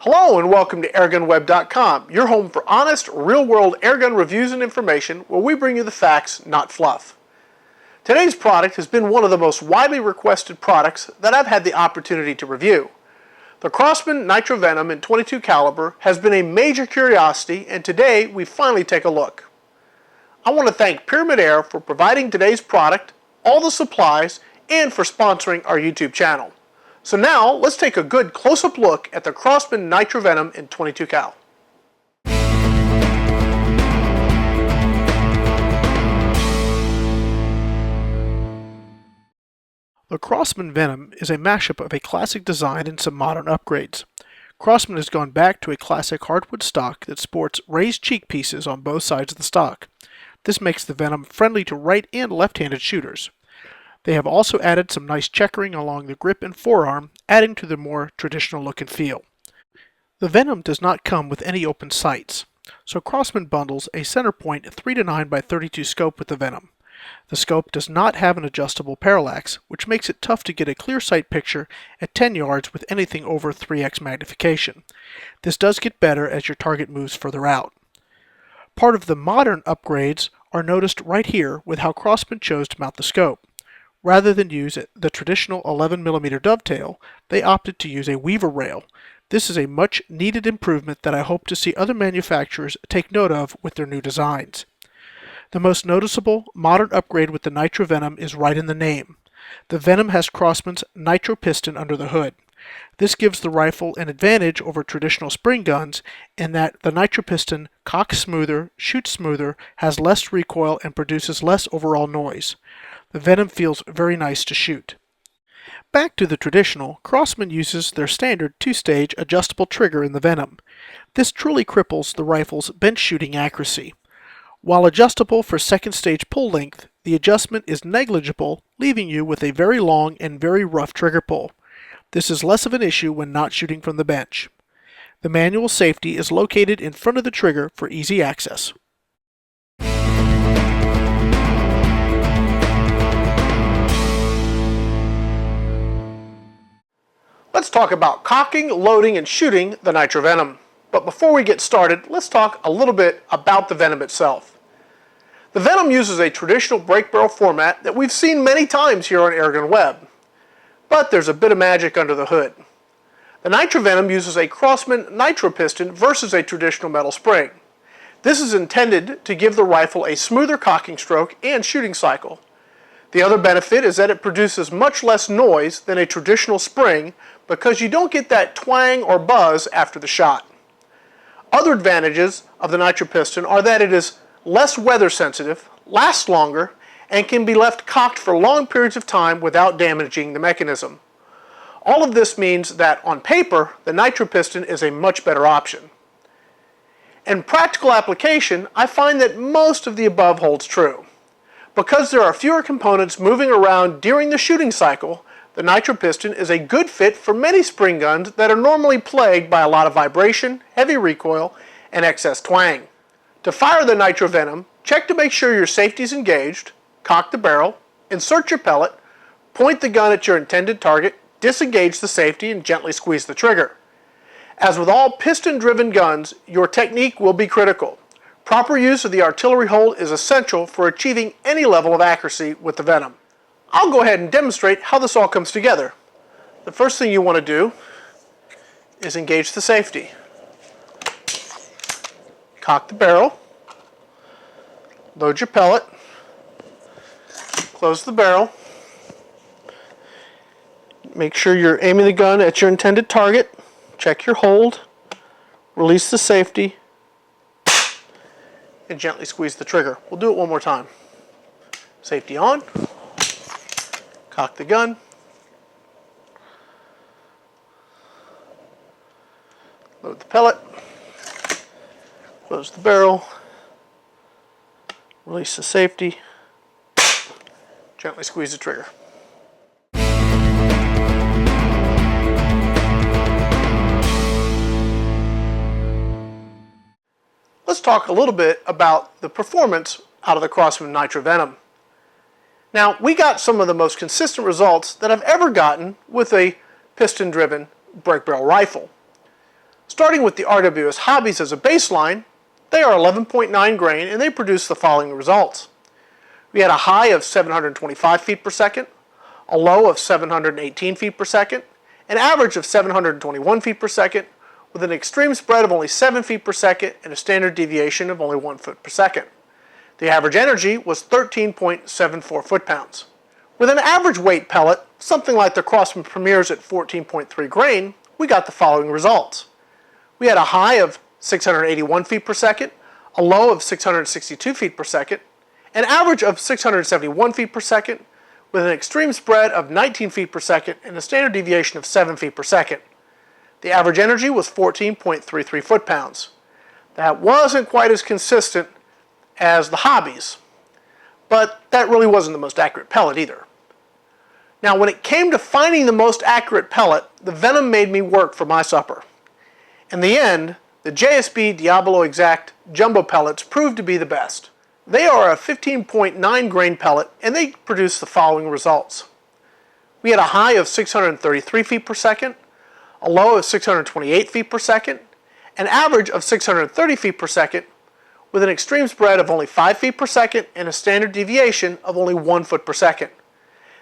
Hello and welcome to airgunweb.com, your home for honest, real-world airgun reviews and information where we bring you the facts, not fluff. Today's product has been one of the most widely requested products that I've had the opportunity to review. The Crosman Nitro Venom in .22 caliber has been a major curiosity, and today we finally take a look. I want to thank Pyramid Air for providing today's product, all the supplies, and for sponsoring our YouTube channel. So now, let's take a good close-up look at the Crosman Nitro Venom in .22 cal. The Crosman Venom is a mashup of a classic design and some modern upgrades. Crosman has gone back to a classic hardwood stock that sports raised cheek pieces on both sides of the stock. This makes the Venom friendly to right and left-handed shooters. They have also added some nice checkering along the grip and forearm, adding to the more traditional look and feel. The Venom does not come with any open sights, so Crosman bundles a center point 3-9x32 scope with the Venom. The scope does not have an adjustable parallax, which makes it tough to get a clear sight picture at 10 yards with anything over 3x magnification. This does get better as your target moves further out. Part of the modern upgrades are noticed right here with how Crosman chose to mount the scope. Rather than use the traditional 11mm dovetail, they opted to use a weaver rail. This is a much needed improvement that I hope to see other manufacturers take note of with their new designs. The most noticeable modern upgrade with the Nitro Venom is right in the name. The Venom has Crosman's Nitro Piston under the hood. This gives the rifle an advantage over traditional spring guns in that the Nitro Piston cocks smoother, shoots smoother, has less recoil, and produces less overall noise. The Venom feels very nice to shoot. Back to the traditional, Crosman uses their standard 2-stage adjustable trigger in the Venom. This truly cripples the rifle's bench shooting accuracy. While adjustable for second stage pull length, the adjustment is negligible, leaving you with a very long and very rough trigger pull. This is less of an issue when not shooting from the bench. The manual safety is located in front of the trigger for easy access. Let's talk about cocking, loading, and shooting the Nitro Venom. But before we get started, let's talk a little bit about the Venom itself. The Venom uses a traditional break barrel format that we've seen many times here on Airgun Web. But there's a bit of magic under the hood. The Nitro Venom uses a Crosman Nitro Piston versus a traditional metal spring. This is intended to give the rifle a smoother cocking stroke and shooting cycle. The other benefit is that it produces much less noise than a traditional spring because you don't get that twang or buzz after the shot. Other advantages of the Nitro Piston are that it is less weather sensitive, lasts longer, and can be left cocked for long periods of time without damaging the mechanism. All of this means that on paper, the Nitro Piston is a much better option. In practical application, I find that most of the above holds true. Because there are fewer components moving around during the shooting cycle, the Nitro Piston is a good fit for many spring guns that are normally plagued by a lot of vibration, heavy recoil, and excess twang. To fire the Nitro Venom, check to make sure your safety is engaged, cock the barrel, insert your pellet, point the gun at your intended target, disengage the safety, and gently squeeze the trigger. As with all piston-driven guns, your technique will be critical. Proper use of the artillery hold is essential for achieving any level of accuracy with the Venom. I'll go ahead and demonstrate how this all comes together. The first thing you want to do is engage the safety. Cock the barrel, load your pellet, close the barrel, make sure you're aiming the gun at your intended target, check your hold, release the safety, and gently squeeze the trigger. We'll do it one more time. Safety on, cock the gun, load the pellet, close the barrel, release the safety, gently squeeze the trigger. Let's talk a little bit about the performance out of the Crosman Nitro Venom. Now, we got some of the most consistent results that I've ever gotten with a piston-driven break barrel rifle. Starting with the RWS Hobbies as a baseline, they are 11.9 grain and they produce the following results. We had a high of 725 feet per second, a low of 718 feet per second, an average of 721 feet per second, with an extreme spread of only 7 feet per second and a standard deviation of only 1 foot per second. The average energy was 13.74 foot-pounds. With an average weight pellet, something like the Crosman Premiers at 14.3 grain, we got the following results. We had a high of 681 feet per second, a low of 662 feet per second, an average of 671 feet per second, with an extreme spread of 19 feet per second and a standard deviation of 7 feet per second. The average energy was 14.33 foot-pounds. That wasn't quite as consistent as the Hobbies, but that really wasn't the most accurate pellet either. Now, when it came to finding the most accurate pellet, the Venom made me work for my supper. In the end, the JSB Diablo Exact Jumbo pellets proved to be the best. They are a 15.9 grain pellet and they produce the following results. We had a high of 633 feet per second, a low of 628 feet per second, an average of 630 feet per second, with an extreme spread of only 5 feet per second and a standard deviation of only 1 foot per second.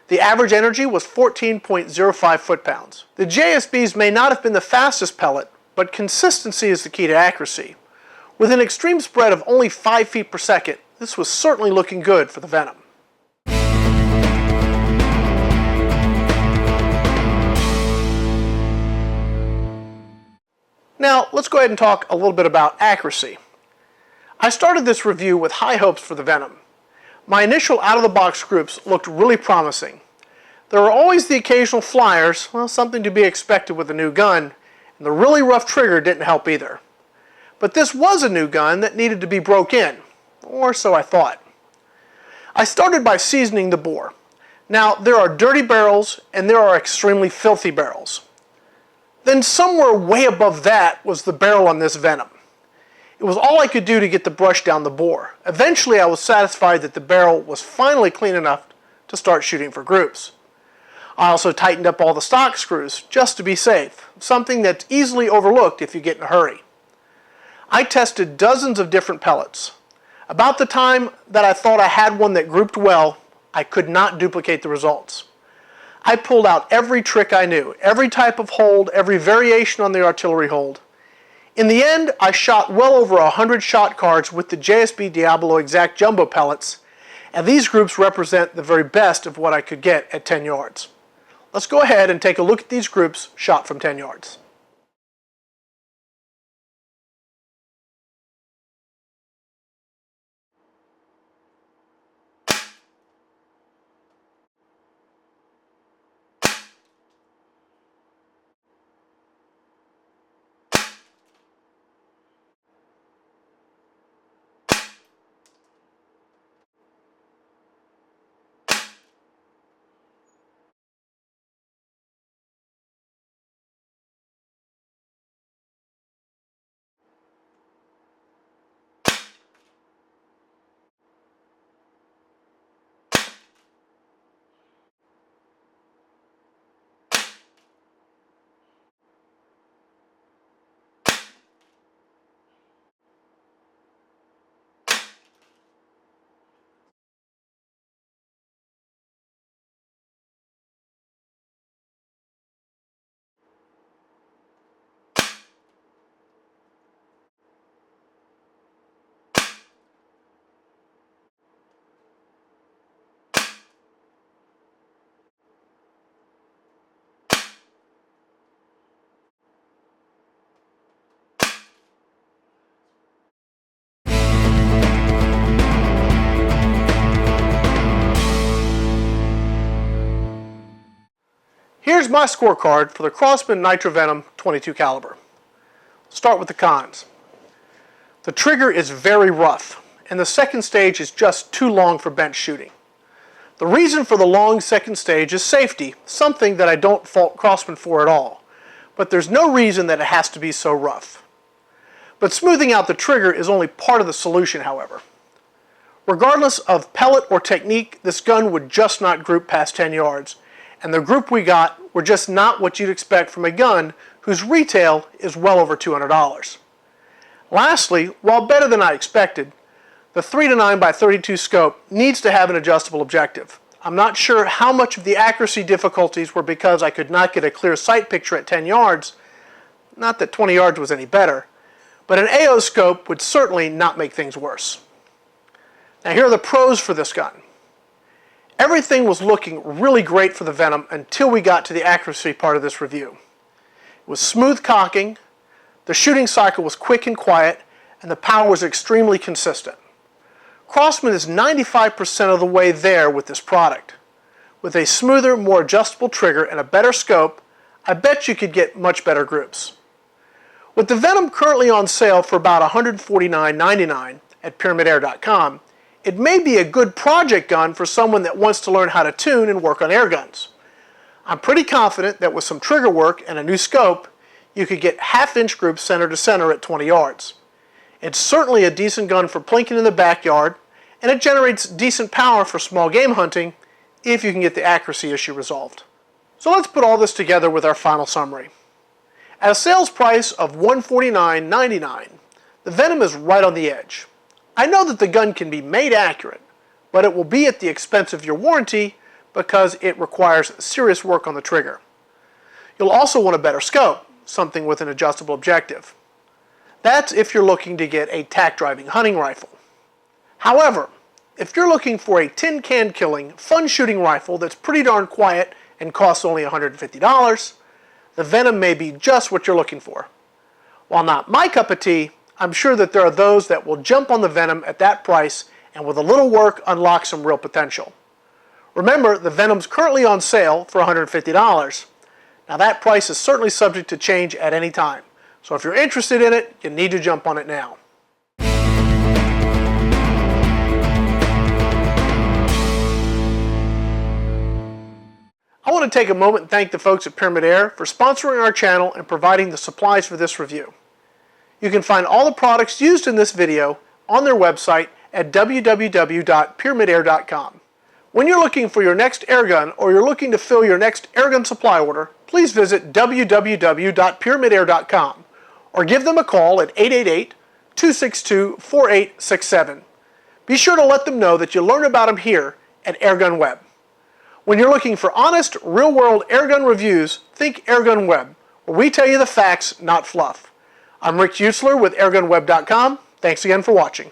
The average energy was 14.05 foot-pounds. The JSBs may not have been the fastest pellet, but consistency is the key to accuracy. With an extreme spread of only 5 feet per second, this was certainly looking good for the Venom. Now, let's go ahead and talk a little bit about accuracy. I started this review with high hopes for the Venom. My initial out-of-the-box groups looked really promising. There were always the occasional flyers, well, something to be expected with a new gun, and the really rough trigger didn't help either. But this was a new gun that needed to be broke in, or so I thought. I started by seasoning the bore. Now, there are dirty barrels and there are extremely filthy barrels. Then somewhere way above that was the barrel on this Venom. It was all I could do to get the brush down the bore. Eventually I was satisfied that the barrel was finally clean enough to start shooting for groups. I also tightened up all the stock screws just to be safe, something that's easily overlooked if you get in a hurry. I tested dozens of different pellets. About the time that I thought I had one that grouped well, I could not duplicate the results. I pulled out every trick I knew, every type of hold, every variation on the artillery hold. In the end, I shot well over 100 shot cards with the JSB Diablo Exact Jumbo pellets, and these groups represent the very best of what I could get at 10 yards. Let's go ahead and take a look at these groups shot from 10 yards. Here's my scorecard for the Crosman Nitro Venom 22 caliber. Start with the cons. The trigger is very rough, and the second stage is just too long for bench shooting. The reason for the long second stage is safety, something that I don't fault Crosman for at all, but there's no reason that it has to be so rough. But smoothing out the trigger is only part of the solution, however. Regardless of pellet or technique, this gun would just not group past 10 yards, and the group we got were just not what you'd expect from a gun whose retail is well over $200. Lastly, while better than I expected, the 3-9x32 scope needs to have an adjustable objective. I'm not sure how much of the accuracy difficulties were because I could not get a clear sight picture at 10 yards, not that 20 yards was any better, but an AO scope would certainly not make things worse. Now here are the pros for this gun. Everything was looking really great for the Venom until we got to the accuracy part of this review. It was smooth cocking, the shooting cycle was quick and quiet, and the power was extremely consistent. Crosman is 95% of the way there with this product. With a smoother, more adjustable trigger and a better scope, I bet you could get much better groups. With the Venom currently on sale for about $149.99 at PyramidAir.com, it may be a good project gun for someone that wants to learn how to tune and work on air guns. I'm pretty confident that with some trigger work and a new scope, you could get half-inch groups center to center at 20 yards. It's certainly a decent gun for plinking in the backyard, and it generates decent power for small game hunting if you can get the accuracy issue resolved. So let's put all this together with our final summary. At a sales price of $149.99, the Venom is right on the edge. I know that the gun can be made accurate, but it will be at the expense of your warranty because it requires serious work on the trigger. You'll also want a better scope, something with an adjustable objective. That's if you're looking to get a tack-driving hunting rifle. However, if you're looking for a tin-can killing, fun-shooting rifle that's pretty darn quiet and costs only $150, the Venom may be just what you're looking for. While not my cup of tea, I'm sure that there are those that will jump on the Venom at that price and with a little work unlock some real potential. Remember, the Venom's currently on sale for $150. Now that price is certainly subject to change at any time. So if you're interested in it, you need to jump on it now. I want to take a moment and thank the folks at Pyramid Air for sponsoring our channel and providing the supplies for this review. You can find all the products used in this video on their website at www.pyramidair.com. When you're looking for your next airgun or you're looking to fill your next airgun supply order, please visit www.pyramidair.com or give them a call at 888-262-4867. Be sure to let them know that you learned about them here at Airgun Web. When you're looking for honest, real-world airgun reviews, think Airgun Web, where we tell you the facts, not fluff. I'm Rick Usler with AirgunWeb.com. Thanks again for watching.